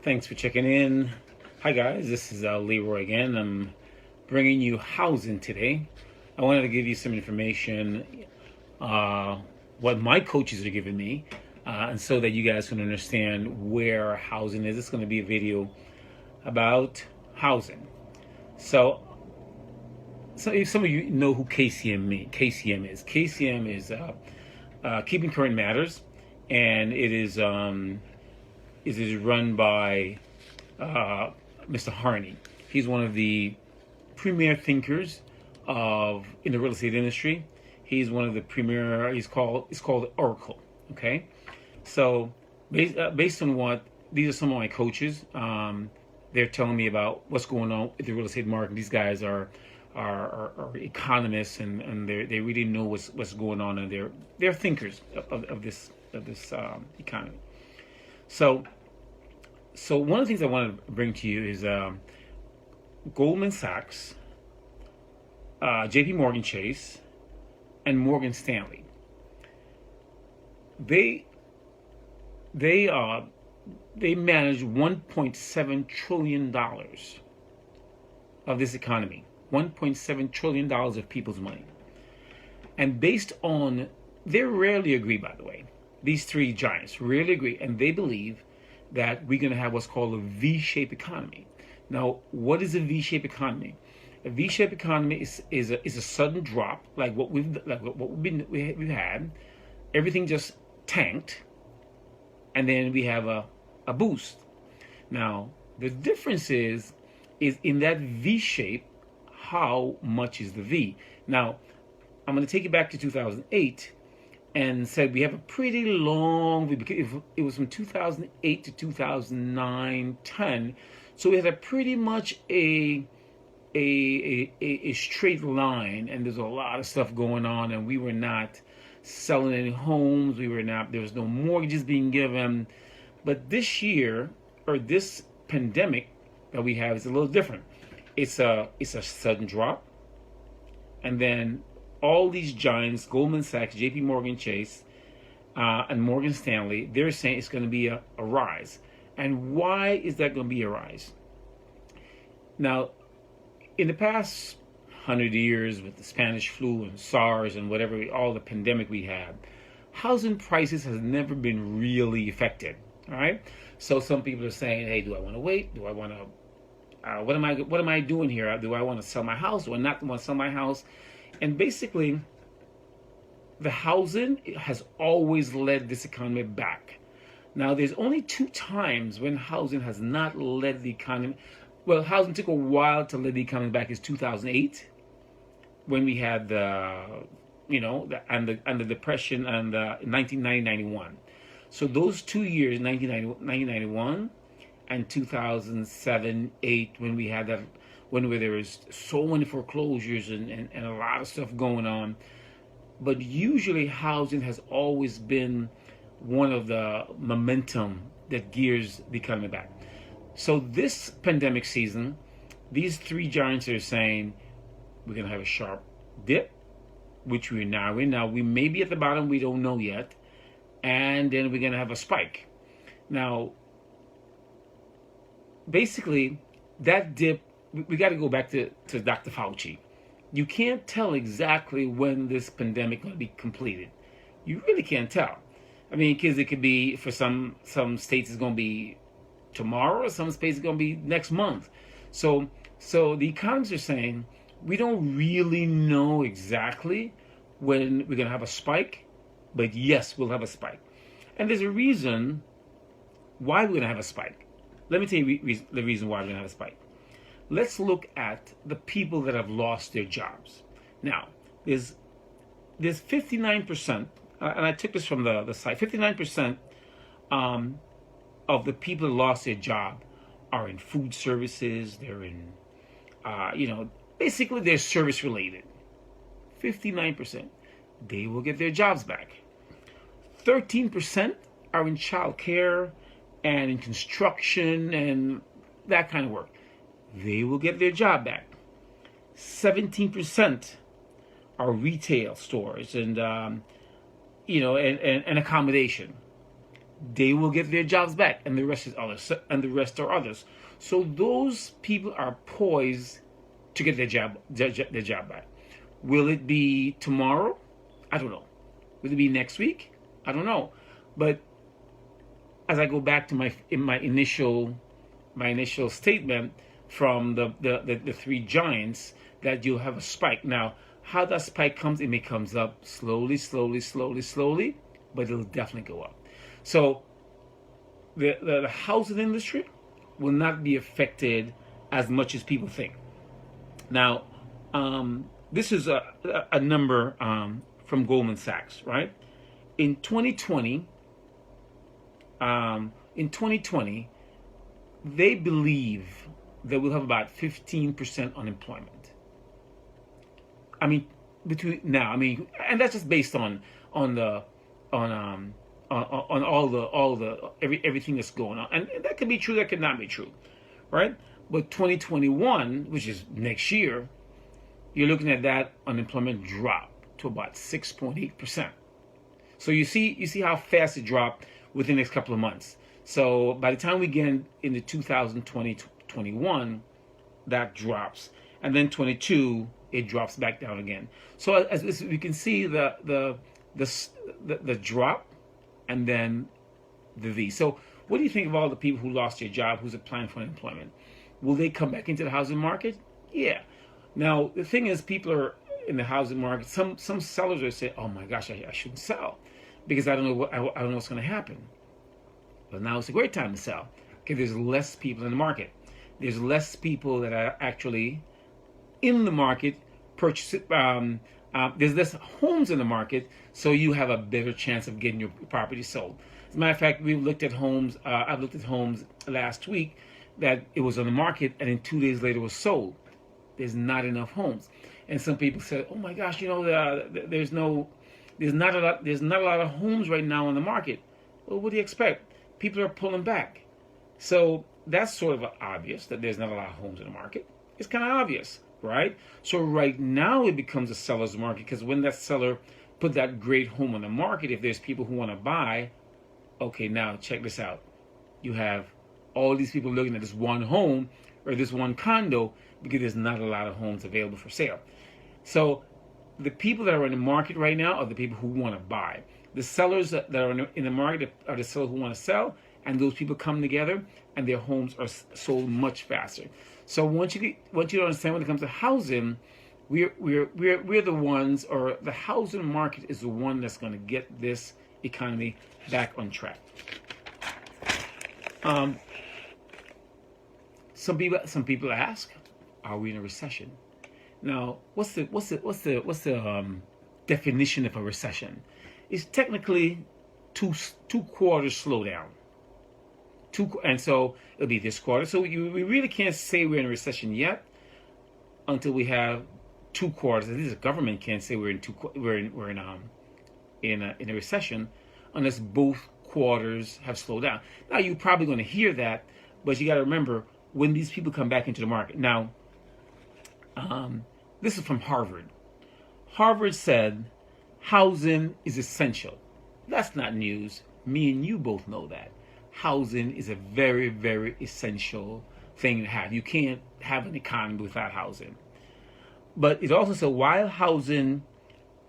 Thanks for checking in. Hi guys, this is Leroy again. I'm bringing you housing today. I wanted to give you some information, what my coaches are giving me, and so that you guys can understand where housing is. It's going to be a video about housing. So if some of you know who KCM is. KCM is Keeping Current Matters, and it is run by Mr. Harney. He's one of the premier thinkers in the real estate industry. He's one of the premier. It's called Oracle. Okay, so based on what these are some of my coaches. They're telling me about what's going on with the real estate market. These guys are economists, and they really know what's going on, and they're thinkers of this economy. So one of the things I want to bring to you is Goldman Sachs, J.P. Morgan Chase, and Morgan Stanley. They manage $1.7 trillion of this economy. $1.7 trillion of people's money. And based on, they rarely agree, by the way. These three giants rarely agree, and they believe that we're going to have what's called a V-shaped economy. Now, what is a V-shaped economy? A V-shaped economy is a sudden drop, like what we've had. Everything just tanked, and then we have a boost. Now, the difference is in that V shape, how much is the V? Now, I'm going to take you back to 2008 and said we have a pretty long V. It was from 2008 to 2009, 10. So we had a pretty much a straight line, and there's a lot of stuff going on, and we were not selling any homes. There was no mortgages being given. But this year, or this pandemic that we have, is a little different. It's a sudden drop, and then all these giants, Goldman Sachs, J.P. Morgan Chase, and Morgan Stanley, they're saying it's going to be a rise. And why is that going to be a rise? Now, in the past 100 years, with the Spanish flu and SARS and whatever, all the pandemic we had, housing prices has never been really affected. All right. So some people are saying, "Hey, do I want to wait? Do I want to? What am I doing here? Do I want to sell my house? Do I not want to sell my house?" And basically, the housing has always led this economy back. Now, there's only two times when housing has not led the economy. Well, housing took a while to lead the economy back. Is 2008, when we had the depression, and 1990-91. So those 2 years, 1991 and 2007-8, when we had that, when there was so many foreclosures and a lot of stuff going on. But usually housing has always been one of the momentum that gears the economy back. So this pandemic season, these three giants are saying we're going to have a sharp dip, which we're now in. Now, we may be at the bottom, we don't know yet. And then we're going to have a spike. Now, basically, that dip, we got to go back to Dr. Fauci. You can't tell exactly when this pandemic is going to be completed. You really can't tell. I mean, because it could be, for some states it's going to be tomorrow, some states it's going to be next month. So the economists are saying we don't really know exactly when we're going to have a spike, but yes, we'll have a spike. And there's a reason why we're going to have a spike. Let me tell you the reason why we're going to have a spike. Let's look at the people that have lost their jobs. Now, there's 59%, and I took this from the site, 59% of the people that lost their job are in food services. They're in, basically they're service related. 59%. They will get their jobs back. 13% are in childcare and in construction and that kind of work. They will get their job back. 17% are retail stores and and accommodation. they will get their jobs back, and the rest is others, and the rest are others. So those people are poised to get their job back. Will it be tomorrow? I don't know. Will it be next week? I don't know. But as I go back to my initial statement from the three giants, that you'll have a spike. Now, how that spike comes, it may comes up slowly, but it'll definitely go up. So the housing industry will not be affected as much as people think. Now, this is a number from Goldman Sachs, right? In 2020, they believe that we'll have about 15% unemployment. I mean, between now, I mean, and that's just based on all the everything that's going on, and that could be true, that could not be true, right? But 2021, which is next year, you're looking at that unemployment drop to about 6.8%. So you see how fast it dropped within the next couple of months. So by the time we get into 2020, 21, that drops, and then 22, it drops back down again. So as we can see the drop, and then the V. So what do you think of all the people who lost their job, who's applying for unemployment? Will they come back into the housing market? Yeah. Now the thing is, people are in the housing market. Some sellers are saying, "Oh my gosh, I shouldn't sell because I don't know what's going to happen." But now it's a great time to sell because there's less people in the market. There's less people that are actually in the market purchase. There's less homes in the market, so you have a better chance of getting your property sold. As a matter of fact, we looked at homes. I've looked at homes last week that it was on the market, and then 2 days later was sold. There's not enough homes, and some people said, "Oh my gosh, there's not a lot of homes right now on the market." Well, what do you expect? People are pulling back, so that's sort of obvious that there's not a lot of homes in the market. It's kind of obvious, right? So right now it becomes a seller's market, because when that seller put that great home on the market, if there's people who want to buy, okay, now check this out. You have all these people looking at this one home or this one condo because there's not a lot of homes available for sale. So the people that are in the market right now are the people who want to buy. The sellers that are in the market are the sellers who want to sell, and those people come together and their homes are sold much faster. So once you understand, when it comes to housing, we're the ones, or the housing market is the one that's going to get this economy back on track. Some people ask, are we in a recession? Now, what's the definition of a recession? It's technically two quarters slowdown. And so it'll be this quarter. So we really can't say we're in a recession yet until we have 2 quarters. At least the government can't say we're in a recession unless both quarters have slowed down. Now you're probably going to hear that, but you got to remember when these people come back into the market. Now, this is from Harvard. Harvard said housing is essential. That's not news. Me and you both know that. Housing is a very, very essential thing to have. You can't have an economy without housing. But it also said while housing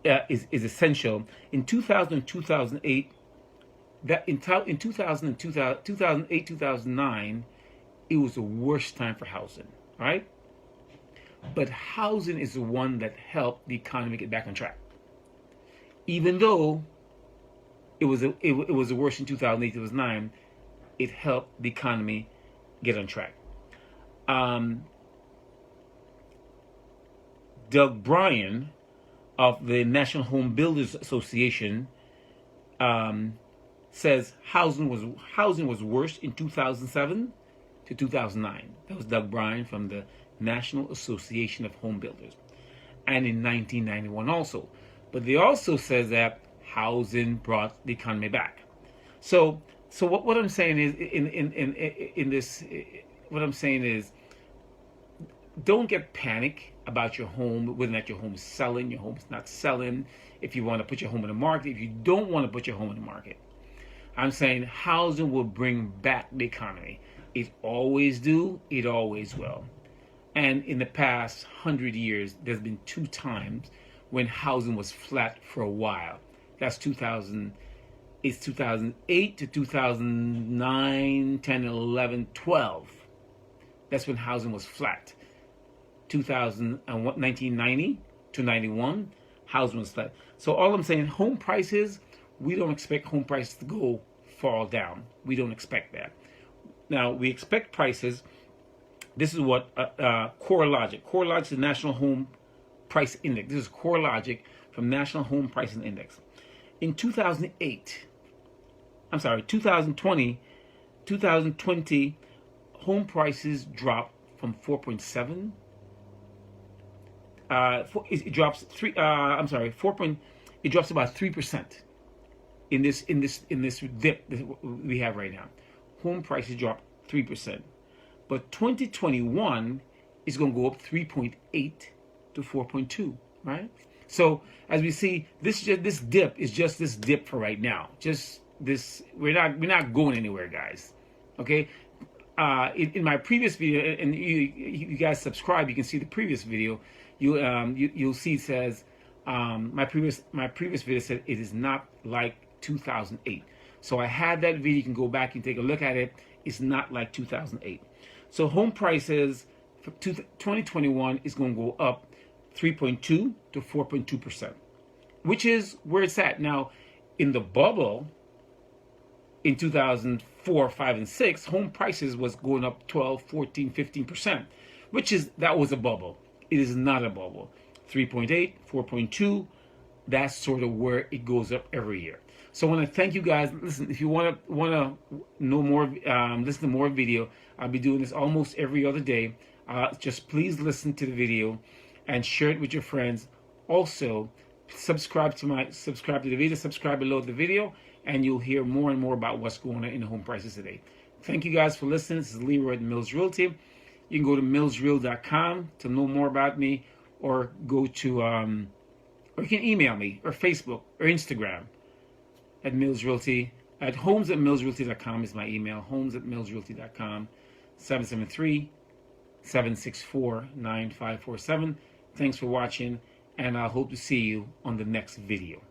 is essential, in 2000 and 2008, that in 2008, 2009, it was the worst time for housing, right? But housing is the one that helped the economy get back on track. Even though it was the worst in 2008, 2009, it helped the economy get on track. Doug Bryan of the National Home Builders Association says housing was worse in 2007 to 2009. That was Doug Bryan from the National Association of Home Builders, and in 1991 also. But they also says that housing brought the economy back. So what I'm saying is in this, what I'm saying is, don't get panic about your home, whether or not your home is selling, your home's not selling. If you want to put your home in the market, if you don't want to put your home in the market, I'm saying housing will bring back the economy. It always do. It always will. And in the past 100 years, there's been 2 times when housing was flat for a while. That's 2000. It's 2008 to 2009, 10, 11, 12. That's when housing was flat. 1990 to 91, housing was flat. So all I'm saying, home prices, we don't expect home prices to fall down. We don't expect that. Now, we expect prices. This is what CoreLogic. CoreLogic is the National Home Price Index. This is CoreLogic from National Home Pricing Index. In 2020, home prices dropped from 4.7. It drops 3. It drops about 3% in this dip that we have right now. Home prices dropped 3%, but 2021 is going to go up 3.8 to 4.2. Right. So as we see, this dip is just this dip for right now. Just this, we're not going anywhere, guys. Okay. In my previous video, and you guys subscribe, you can see the previous video. You'll see it says my previous video said it is not like 2008. So I had that video. You can go back and take a look at it. It's not like 2008. So home prices for 2021 is going to go up 3.2 to 4.2%, which is where it's at now. In the bubble in 2004, 5, and 6, home prices was going up 12, 14, 15%, that was a bubble. It is not a bubble. 3.8, 4.2, that's sort of where it goes up every year. So I want to thank you guys. Listen, if you want to know more, listen to more video, I'll be doing this almost every other day. Just please listen to the video and share it with your friends. Also, subscribe to the video, subscribe below the video, and you'll hear more and more about what's going on in the home prices today. Thank you guys for listening. This is Leroy at Mills Realty. You can go to millsreal.com to know more about me, or go to, or you can email me, or Facebook, or Instagram at Mills Realty. At homes@millsrealty.com is my email. Homes@millsrealty.com. 773-764-9547. Thanks for watching, and I hope to see you on the next video.